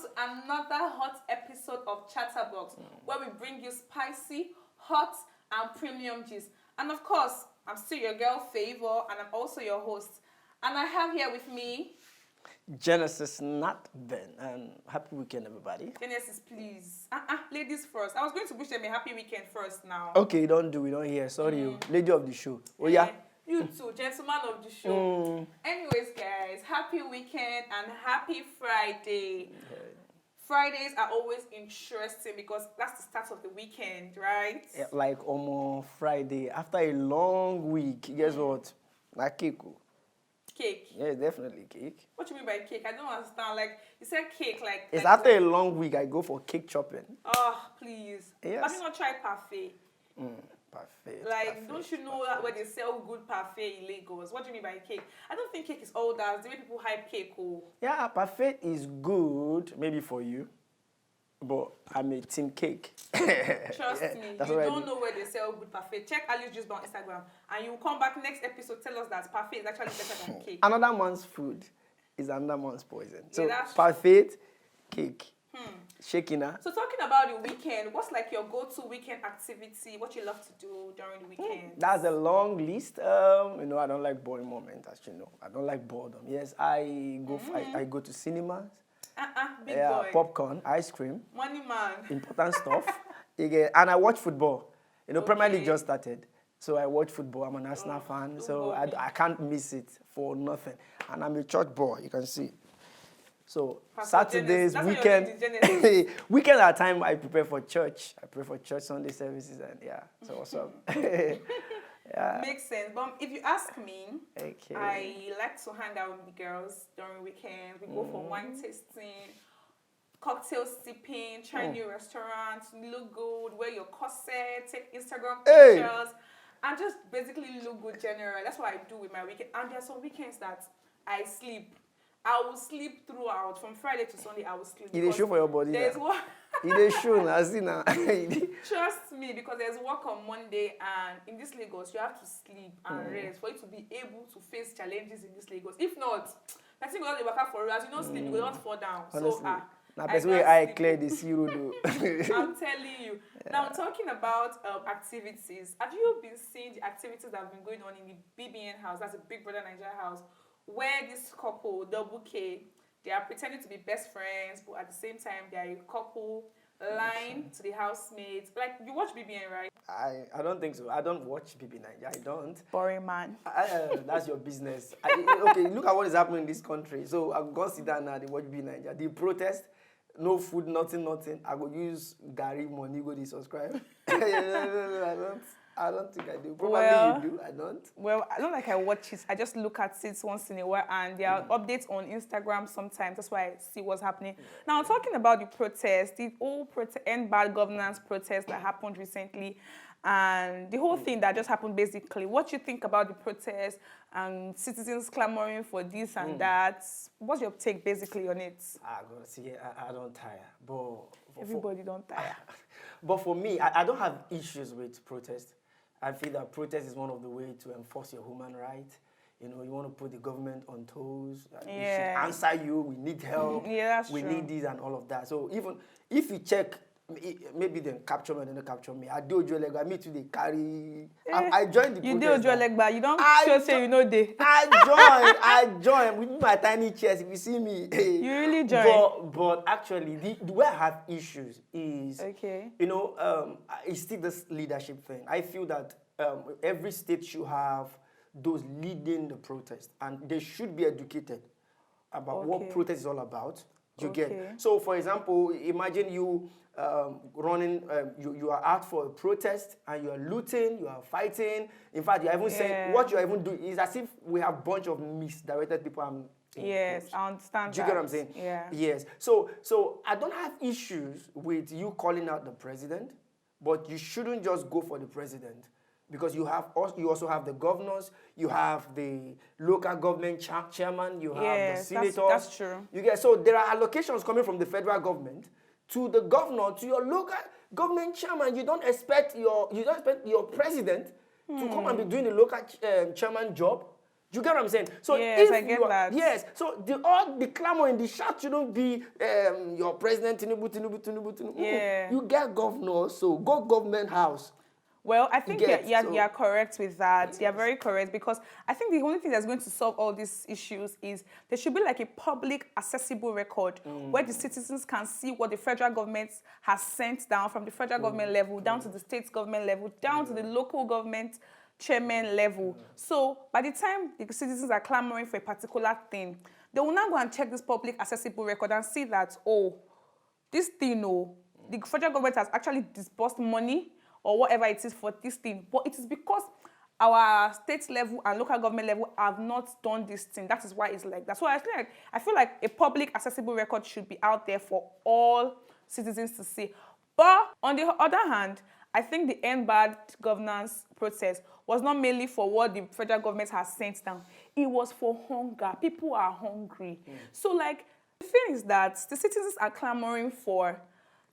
to another hot episode of Chatterbox, where we bring you spicy, hot, and premium gist. And of course, I'm still your girl Favor, and I'm also your host. And I have here with me Genesis, not Ben. And happy weekend, everybody. Genesis, please. Ladies first. I was going to wish them a happy weekend first now. Okay, we don't hear. Sorry, you. Lady of the show. Oh, yeah. You too, gentleman of the show. Anyways, guys, happy weekend and happy Friday. Fridays are always interesting because that's the start of the weekend, right? Yeah, like almost Friday. After a long week, guess what? Like cake. Cake? Yeah, definitely cake. What do you mean by cake? I don't understand. Like, you said cake, like... It's after a long week, I go for cake chopping. Oh, please. Yes. Have you not tried parfait? Parfait. Like, parfait, don't you know that where they sell good parfait in Lagos? What do you mean by cake? I don't think cake is all that. The way people hype cake. Oh. Yeah, parfait is good, maybe for you. But I'm a team cake. Trust me, you don't know where they sell good parfait. Check Alice Juice on Instagram, and you will come back next episode tell us that parfait is actually better than cake. Another man's food is another man's poison. So that's parfait, cake, shaking. So talking about the weekend, what's like your go-to weekend activity? What you love to do during the weekend? That's a long list. I don't like boring moments, as you know. I don't like boredom. Yes, I go to cinemas. Big boy. Popcorn, ice cream. Money man. Important stuff. And I watch football. Premier League just started. So I watch football. I'm an Arsenal fan. So I can't miss it for nothing. And I'm a church boy, you can see. So Saturdays, weekend are time I prepare for church. I pray for church Sunday services and so what's up? Yeah. Makes sense. But if you ask me, okay. I like to hang out with the girls during weekends. We go for wine tasting, cocktail sipping, try new restaurants, look good, wear your corset, take Instagram pictures, and just basically look good generally. That's what I do with my weekend. And there are some weekends that I sleep. I will sleep throughout. From Friday to Sunday, I will sleep. You dey show for your body. There's work. You dey show now, see now. Trust me, because there's work on Monday, and in this Lagos, you have to sleep and rest for you to be able to face challenges in this Lagos. If not, I think we're going to work out for us. You don't sleep, you will not fall down. Honestly. So, now, best way I clear the zero though. I'm telling you. Yeah. Now, talking about activities, have you been seeing the activities that have been going on in the BBN house? That's a Big Brother Nigeria house, where this couple, Double K, they are pretending to be best friends, but at the same time, they are a couple lying to the housemates. Like, you watch BBN, right? I don't think so. I don't watch BBN. I don't. Boring man. That's your business. Okay, look at what is happening in this country. So I go sit down now, they watch BBN. The protest, no food, nothing. I go use Gary money, go to subscribe. I don't think I do. Probably you do. I don't. Well, I don't like I watch it. I just look at it once in a while, and there are updates on Instagram sometimes. That's why I see what's happening. Now, talking about the protest, the whole end bad governance protest that happened recently, and the whole thing that just happened basically. What do you think about the protest and citizens clamoring for this and that? What's your take basically on it? I don't tire. But everybody don't tire. But for me, I don't have issues with protest. I feel that protest is one of the ways to enforce your human right. You want to put the government on toes. We should answer you. We need help. We need this and all of that. So even if you check, maybe they capture me, they don't capture me. I do Ojuelegba. Me too, they carry. I joined the protest. You do Ojuelegba. You don't say you know they. I joined with my tiny chest. If you see me. You really joined. But actually, the way I have issues is, it's still this leadership thing. I feel that every state should have those leading the protest, and they should be educated about what protest is all about. You get. So, for example, imagine you running, you are out for a protest and you are looting, you are fighting. In fact, you are even saying what you are even doing is as if we have a bunch of misdirected people. Yes, I understand. Do you get what I'm saying? Yeah. Yes. So I don't have issues with you calling out the president, but you shouldn't just go for the president. Because you also have the governors, you have the local government chairman, you have the senators. That's true. So there are allocations coming from the federal government to the governor, to your local government chairman. You don't expect your president to come and be doing the local chairman job. Do you get what I'm saying? So yes, if I get that. Yes. So all the clamor in the chat shouldn't be your president Tinubu. Yeah. You get governor, so go government house. Well, I think you're correct with that. Yes. You're very correct, because I think the only thing that's going to solve all these issues is there should be like a public accessible record where the citizens can see what the federal government has sent down from the federal government level down to the state government level, down to the local government chairman level. So by the time the citizens are clamoring for a particular thing, they will now go and check this public accessible record and see that, oh, this thing, the federal government has actually disbursed money or whatever it is for this thing, but it is because our state level and local government level have not done this thing. That is why it's like that. So I feel like a public accessible record should be out there for all citizens to see. But on the other hand, I think the End Bad Governance process was not mainly for what the federal government has sent down. It was for hunger. People are hungry. So like, the thing is that the citizens are clamoring for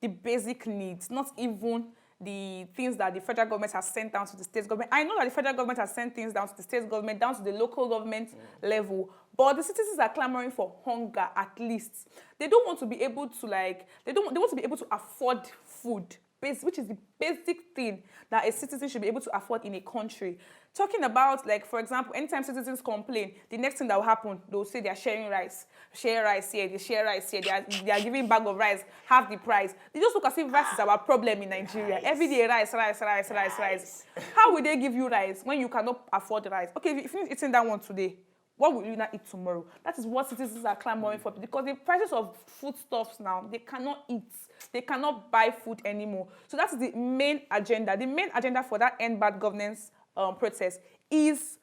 the basic needs, not even the things that the federal government has sent down to the state government. I know that the federal government has sent things down to the state government, down to the local government level, but the citizens are clamoring for hunger at least. They don't want to be able to they want to be able to afford food, which is the basic thing that a citizen should be able to afford in a country. Talking about, like, for example, anytime citizens complain, the next thing that will happen, they'll say they're sharing rice. Share rice here, they share rice here, they are giving bag of rice half the price. They just look as if rice is our problem in Nigeria. Every day, rice. How will they give you rice when you cannot afford rice? Okay, if you finish eating that one today, what will you not eat tomorrow? That is what citizens are clamoring for, because the prices of foodstuffs now, they cannot eat. They cannot buy food anymore. So that's the main agenda. The main agenda for that End Bad Governance process is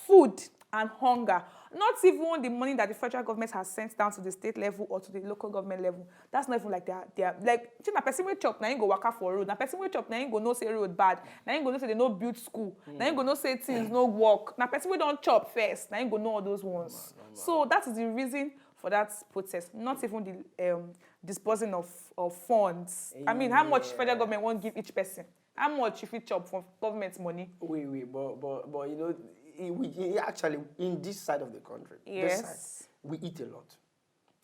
food and hunger. Not even the money that the federal government has sent down to the state level or to the local government level. That's not even like they are like, na person will chop, now you go work out for road. Na person will chop, now you go no say road bad. Now you go no say they no build school. Now you go no say things no work. Na person will don't chop first. Now you go know all those ones. So that is the reason for that process. Not even the disbursing of funds. I mean, how much federal government won't give each person? How much if you chop from government money? Wait, but you know, we actually, in this side of the country, yes, this side, we eat a lot.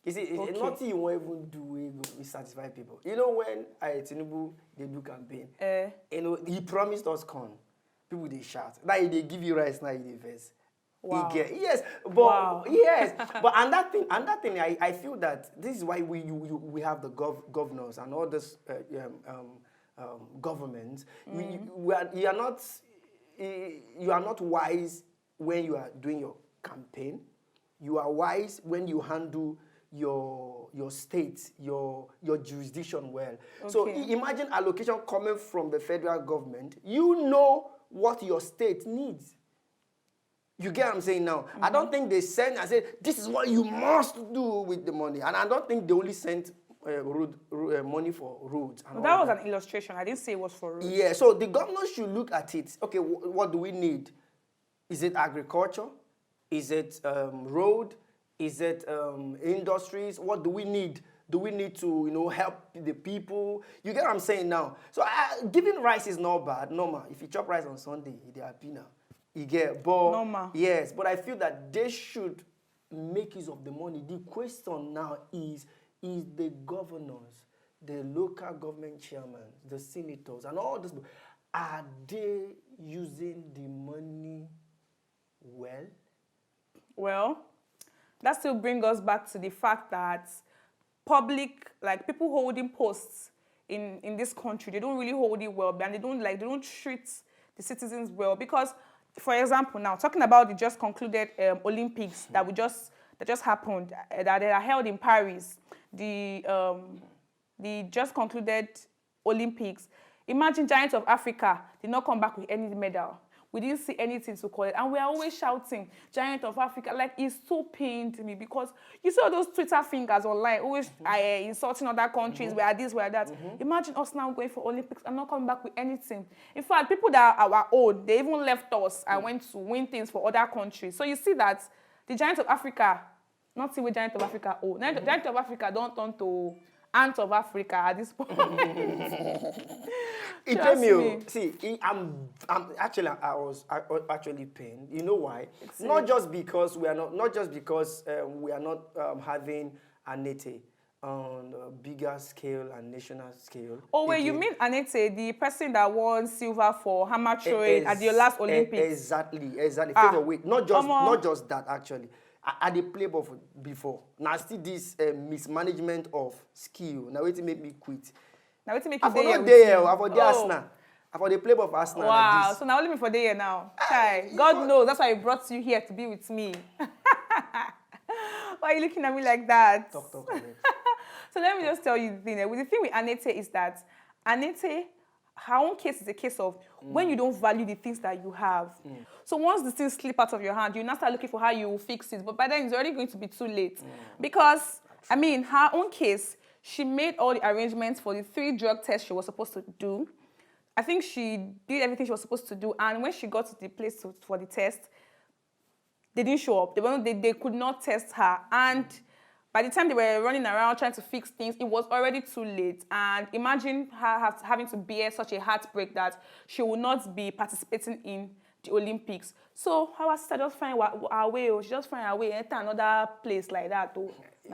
You see, nothing you won't even do we satisfy people. You know, when Tinubu, they do campaign, you know, he promised us corn. People, they shout. Now they give you rice, now they verse. Wow. Yes, but yes, but and that thing, I feel that this is why we have the governors and all this governments. You are not wise when you are doing your campaign. You are wise when you handle your state, your jurisdiction well. Okay. So imagine allocation coming from the federal government. You know what your state needs. You get what I'm saying now? I don't think they send and say, this is what you must do with the money. And I don't think they only sent money for roads. And that was an illustration. I didn't say it was for roads. Yeah, so the government should look at it. Okay, what do we need? Is it agriculture? Is it road? Is it industries? What do we need? Do we need to, help the people? You get what I'm saying now? So giving rice is not bad, normal. If you chop rice on Sunday, they are happy now. You get, but normal. Yes, but I feel that they should make use of the money. The question now is the governors, the local government chairmen, the senators, and all this, are they using the money well? Well, that still brings us back to the fact that public, like people holding posts in this country, they don't really hold it well, and they don't treat the citizens well. Because, for example, now talking about the just concluded Olympics that just happened, that they are held in Paris, the just concluded Olympics. Imagine Giants of Africa did not come back with any medal. We didn't see anything to call it. And we are always shouting, Giant of Africa. Like, it's so pained me, because you see all those Twitter fingers online, always insulting other countries, we are this, we are that. Imagine us now going for Olympics and not coming back with anything. In fact, people that are our own, they even left us and went to win things for other countries. So you see that the Giant of Africa, not see what Giant of Africa own. Giant of Africa don't turn to Ant of Africa at this point. It pained me. See, I'm actually, I was actually pained. You know why? Not just because we are not having Anete on a bigger scale and national scale. Oh wait, you mean Anete, the person that won silver for hammer throwing at your last Olympics? Exactly. Featherweight. Not just that actually. I did play before. Now still this mismanagement of skill. Now it make me quit. Now what make you say there? I for the Arsenal. I for the play of Arsenal. Wow. Like so now only me for the year now. Chai. God knows that's why He brought you here to be with me. Why are you looking at me like that? Talk. So let me just tell you the thing. The thing with Anete is that Anete, her own case is a case of when you don't value the things that you have. So once the things slip out of your hand, you now start looking for how you will fix it. But by then it's already going to be too late. Because, I mean, her own case, she made all the arrangements for the 3 drug tests she was supposed to do. I think she did everything she was supposed to do. And when she got to the place for the test, they didn't show up. They could not test her. And by the time they were running around trying to fix things, it was already too late. And imagine her having to bear such a heartbreak that she will not be participating in the Olympics. So our sister just find her way. She just find her way enter another place like that.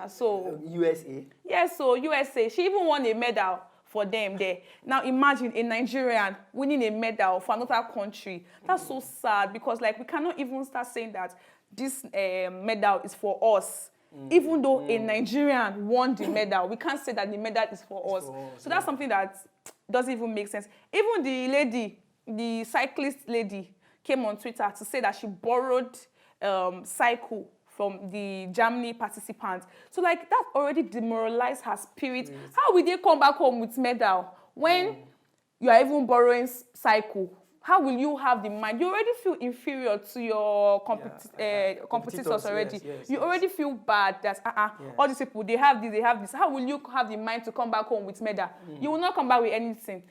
So USA? Yes, so USA. She even won a medal for them there. Now imagine a Nigerian winning a medal for another country. That's so sad because like we cannot even start saying that this medal is for us. Even though a Nigerian won the medal, we can't say that the medal is for us. So that's something that doesn't even make sense. Even the lady, the cyclist lady, came on Twitter to say that she borrowed cycle from the Germany participants. So like that already demoralized her spirit. How will they come back home with medal when you are even borrowing cycle? How will you have the mind? You already feel inferior to your competitors already. You already feel bad that all these people, they have this. How will you have the mind to come back home with medal? You will not come back with anything.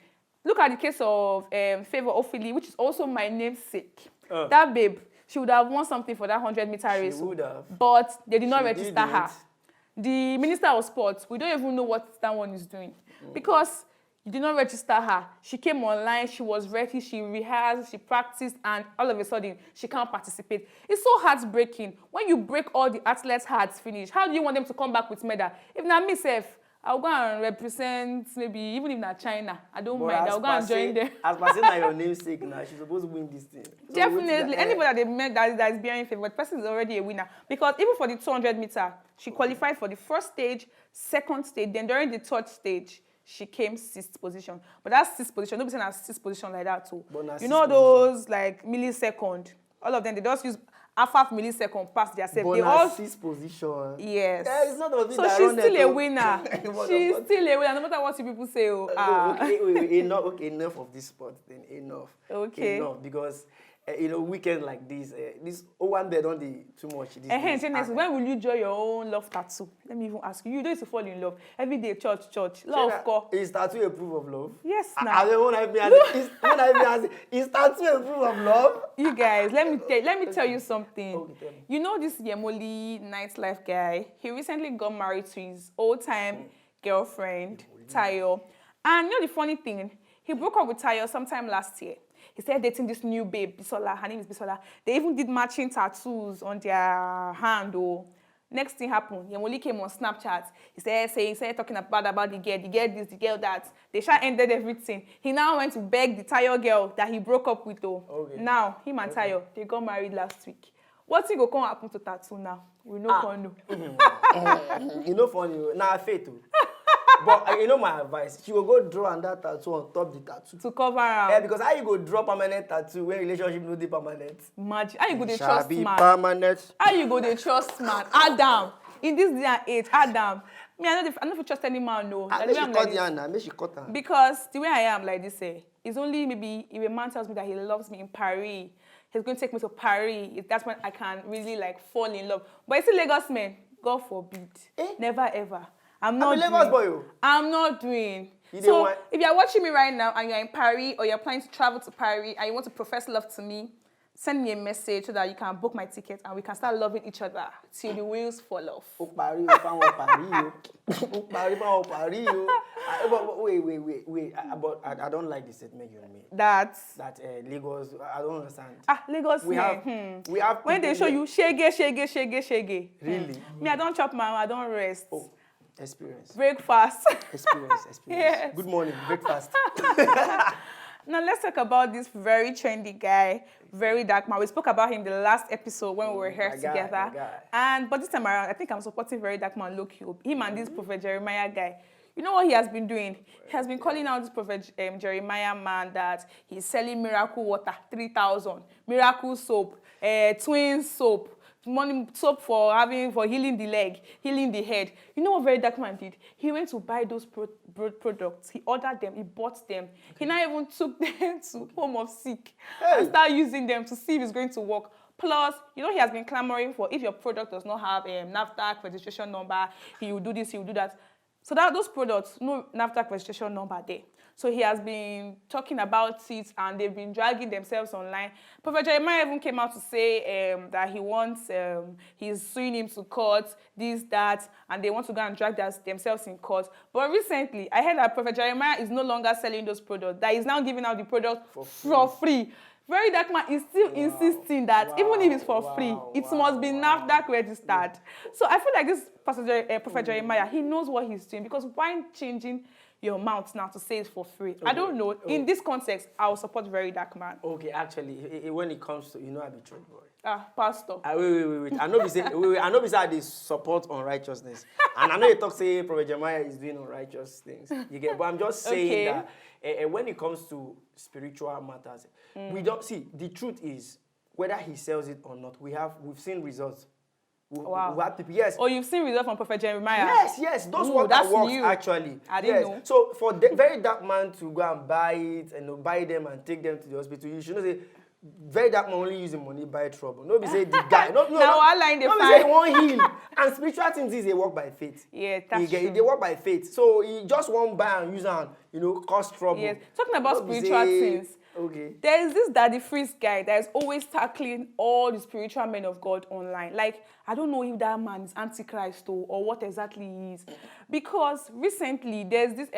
Look at the case of Favor Ofili, which is also my namesake. That babe, she would have won something for that 100-meter race. She would have. But they did not register her. The Minister of Sports, we don't even know what that one is doing. Because you did not register her. She came online, she was ready, she rehearsed, she practiced, and all of a sudden, she can't participate. It's so heartbreaking. When you break all the athletes' hearts finish, how do you want them to come back with medal? If not myself, I'll go and represent, maybe even if not China. I don't mind. I'll go and join them. As per saying your namesake now, she's supposed to win this thing. So definitely. Anybody that they met that is bearing favor, the person is already a winner. Because even for the 200-meter, she qualified for the first stage, second stage, then during the third stage, she came 6th position. But that's 6th position. Nobody saying that's 6th position like that too. You know those like millisecond. All of them, they just use half millisecond past themselves. But they all 6th position. Yes. It's not so she's still a winner. She's still a winner, no matter what you people say. Okay, enough of this sport then. Enough. Okay. Enough because weekend like this one bed on the too much. When will you draw your own love tattoo? Let me even ask you. You don't used to fall in love every day. Church. Love, call. Is tattoo a proof of love? Yes, now. I don't want to be is tattoo a proof of love? You guys, let me tell you something. Okay, tell me. You know this Yemoli nightlife guy? He recently got married to his old-time girlfriend, Tayo. And you know the funny thing? He broke up with Tayo sometime last year. He started dating this new babe, Bisola. Her name is Bisola. They even did matching tattoos on their hand. Next thing happened. Yemoli came on Snapchat. He started talking about the girl this, the girl that. They ended everything. He now went to beg the Tayo girl that he broke up with. Okay. Now, him and Tayo, they got married last week. What's going to happen to tattoo now? We know. You know funny. Now, faith too. But my advice, she will go draw on that tattoo on top the tattoo. To cover up. Yeah, because how you go draw permanent tattoo when relationship no dey permanent? Imagine. How you go dey trust man? Permanent. How you go dey trust man? Adam. In this day and age, Adam. Me, I don't trust any man, no. Make she cut the hand now. Make she cut her. Because the way I am like this, it's only maybe if a man tells me that he loves me in Paris, he's going to take me to Paris. That's when I can really fall in love. But you see Lagos men, God forbid. Never ever. I'm not doing. So if you're watching me right now and you're in Paris or you're planning to travel to Paris and you want to profess love to me, send me a message so that you can book my ticket and we can start loving each other till the wheels fall off. But wait. But I don't like the statement you made. That Lagos, I don't understand. Lagos. We have when they show you shege. Really? Me, I don't chop, man. I don't rest. Oh, experience. Breakfast. Experience. Yes. Good morning, breakfast. Now let's talk about this very trendy guy, very dark man. We spoke about him the last episode when we were here together. But this time around, I think I'm supporting very dark man Loki. Him and this Prophet Jeremiah guy. You know what he has been doing? He has been calling out this Prophet Jeremiah man that he's selling miracle water, 3,000, miracle soap, twin soap, money soap for healing the leg, healing the head. You know what very dark man did? He went to buy those products. He ordered them. He bought them. He now even took them to home of sick and started using them to see if it's going to work. Plus, you know, he has been clamoring for if your product does not have NAFDAC registration number, he will do this, he will do that. So that those products, no NAFDAC registration number there. So he has been talking about it and they've been dragging themselves online. Prophet Jeremiah even came out to say that he wants, he's suing him to court, this, that, and they want to go and drag themselves in court. But recently, I heard that Prophet Jeremiah is no longer selling those products, that he's now giving out the product for free. Very dark man is still insisting that even if it's for free, it must be NAFDAC registered. So I feel like this Prophet Jeremiah, he knows what he's doing, because why changing your mouth now to say it's for free? I don't know. In this context, I will support very dark man. Okay, actually, when it comes to, I be trade boy. Pastor. Wait. I know we say they support unrighteousness. And I know you talk say Prophet Jeremiah is doing unrighteous things. You get, but I'm just saying that when it comes to spiritual matters, we don't see, the truth is, whether he sells it or not, we've seen results. We have people, yes. Oh, you've seen results from Prophet Jeremiah? Yes. Those work that works, actually. I didn't know. So for the very dark man to go and buy it and buy them and take them to the hospital, you should not say, very dark man only using money buy trouble. Nobody say the guy. Nobody say he won't heal. And spiritual things is they work by faith. Yeah, that's true. They work by faith. So he just won't buy and use and cause trouble. Yes. Talking about spiritual things. Okay. There is this Daddy Freeze guy that is always tackling all the spiritual men of God online. Like, I don't know if that man is Antichrist or what exactly he is. Because recently, there's this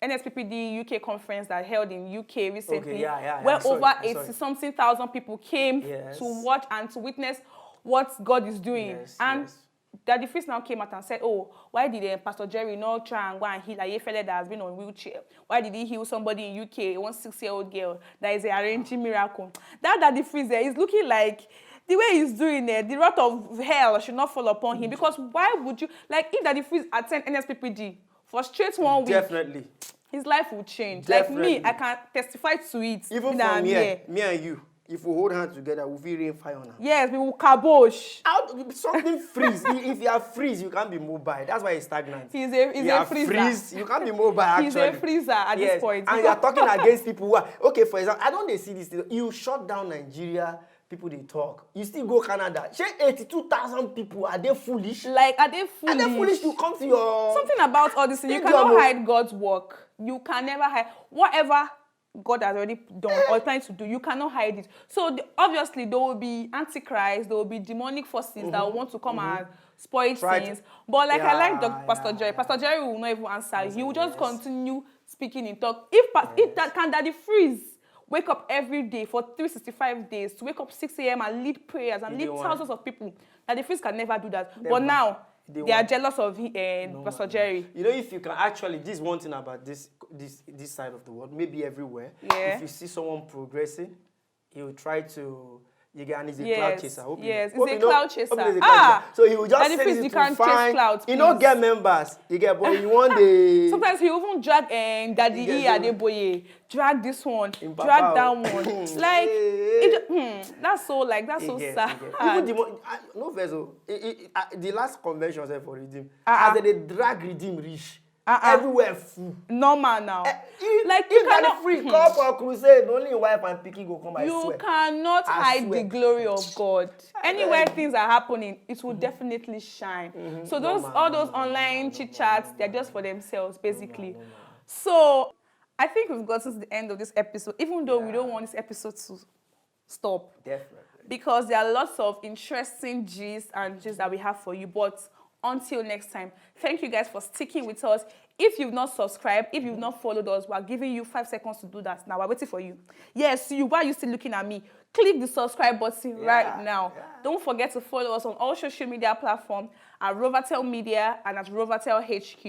NSPPD UK conference that held in UK recently, where over 80-something thousand people came to watch and to witness what God is doing. Daddy Freeze now came out and said, why did Pastor Jerry not try and go and heal a fella that has been on a wheelchair? Why did he heal somebody in UK, a 6-year-old girl that is arranging miracle? That Daddy Freeze there is looking like the way he's doing it, the wrath of hell should not fall upon him. Because why would you, like, if Daddy Freeze attend NSPPD for straight 1 week, definitely, his life will change. Definitely. Like me, I can testify to it. Even from me and you. If we hold hands together, we'll feel rain fire on her. Yes, we will kabosh. Something freeze. If you are freeze, you can't be mobile. That's why he's stagnant. He's a freezer. Freeze, you can't be mobile, actually. He's a freezer at this point. And you are talking against people who are... Okay, for example, I don't see this thing. You shut down Nigeria, people they talk. You still go Canada. 82,000 people, are they foolish? Like, are they foolish? Are they foolish to come to your... Something about all this, you cannot hide God's work. You can never hide. Whatever God has already done or planned to do, you cannot hide it. So obviously there will be antichrist, there will be demonic forces that will want to come and spoil things. But like I like Pastor Jerry. Pastor Jerry will not even answer. He will just continue speaking in talk. If that can Daddy Freeze wake up every day for 365 days, to wake up 6 a.m. and lead prayers and lead thousands of people, Daddy Freeze can never do that. But now they are jealous of Pastor Jerry. You know, if you can actually, this one thing about this side of the world, maybe everywhere. If you see someone progressing, he will try to. And he's a cloud chaser. He's a cloud chaser. So he will just say this to find. You don't get members. You get, but you want the. Sometimes he even drag Daddy Adeboye, drag this one, drag that one. Like that's so sad. Even no vessel. The last convention was for Redeem. As they drag Redeem reach. Everywhere full. Normal now. Like you cannot free call for a crusade. Only wife and picky go come. You cannot hide the glory of God. Anywhere things are happening, it will definitely shine. So all those online chit chats, they're just for themselves, basically. So I think we've gotten to the end of this episode, even though we don't want this episode to stop. Definitely. Because there are lots of interesting gist and gist that we have for you. But until next time, thank you guys for sticking with us. If you've not subscribed, if you've not followed us, we're giving you 5 seconds to do that. Now, we're waiting for you. Yes, why are you still looking at me? Click the subscribe button right now. Yeah. Don't forget to follow us on all social media platforms at Rovatel Media and at Rovatel HQ.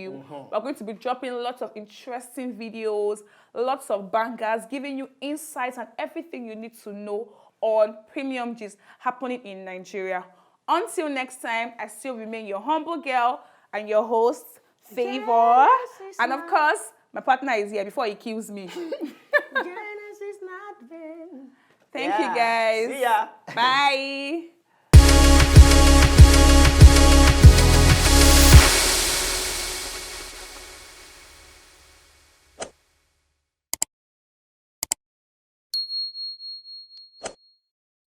We're going to be dropping lots of interesting videos, lots of bangers, giving you insights and everything you need to know on premium gist happening in Nigeria. Until next time, I still remain your humble girl and your host, Favor. And of course, my partner is here before he kills me. Thank you guys. See ya. Bye.